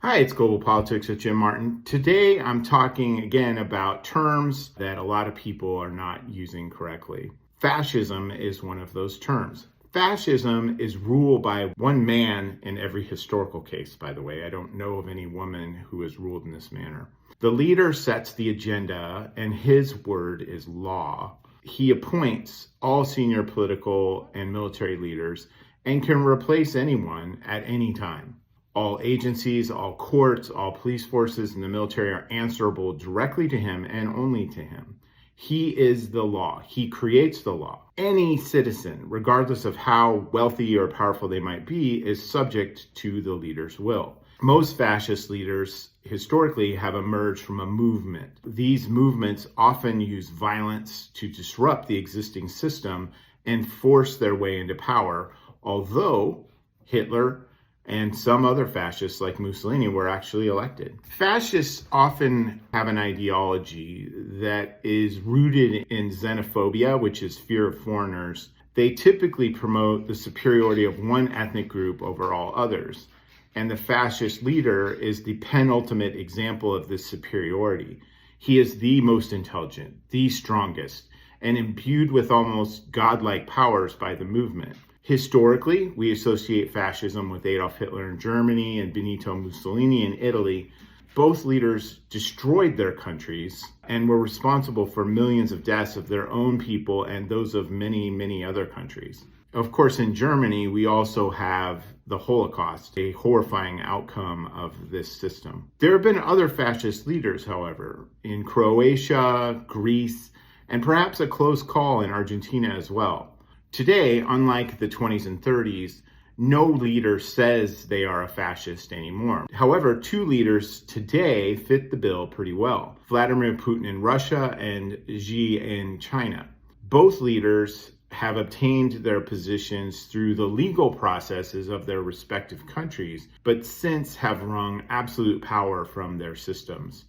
Hi, it's Global Politics with Jim Martin. Today I'm talking again about terms that a lot of people are not using correctly. Fascism is one of those terms. Fascism is ruled by one man in every historical case, by the way. I don't know of any woman who has ruled in this manner. The leader sets the agenda and his word is law. He appoints all senior political and military leaders and can replace anyone at any time. All agencies, all courts, all police forces in the military are answerable directly to him and only to him. He is the law. He creates the law. Any citizen, regardless of how wealthy or powerful they might be, is subject to the leader's will. Most fascist leaders historically have emerged from a movement. These movements often use violence to disrupt the existing system and force their way into power, although Hitler and some other fascists like Mussolini were actually elected. Fascists often have an ideology that is rooted in xenophobia, which is fear of foreigners. They typically promote the superiority of one ethnic group over all others. And the fascist leader is the penultimate example of this superiority. He is the most intelligent, the strongest, and imbued with almost godlike powers by the movement. Historically, we associate fascism with Adolf Hitler in Germany and Benito Mussolini in Italy. Both leaders destroyed their countries and were responsible for millions of deaths of their own people and those of many, many other countries. Of course, in Germany, we also have the Holocaust, a horrifying outcome of this system. There have been other fascist leaders, however, in Croatia, Greece, and perhaps a close call in Argentina as well. Today, unlike the 20s and 30s, no leader says they are a fascist anymore. However, two leaders today fit the bill pretty well: Vladimir Putin in Russia and Xi in China. Both leaders have obtained their positions through the legal processes of their respective countries, but since have wrung absolute power from their systems.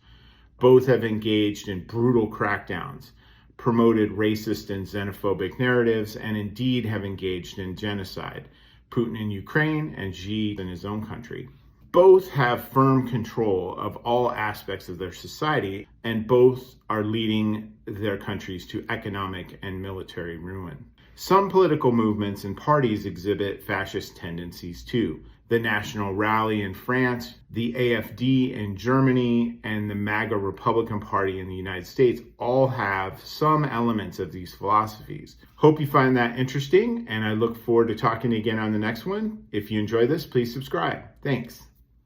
Both have engaged in brutal crackdowns, promoted racist and xenophobic narratives, and indeed have engaged in genocide. Putin in Ukraine and Xi in his own country. Both have firm control of all aspects of their society, and both are leading their countries to economic and military ruin. Some political movements and parties exhibit fascist tendencies too. The National Rally in France, the AfD in Germany, and the MAGA Republican Party in the United States all have some elements of these philosophies. Hope you find that interesting, and I look forward to talking again on the next one. If you enjoy this, please subscribe. Thanks.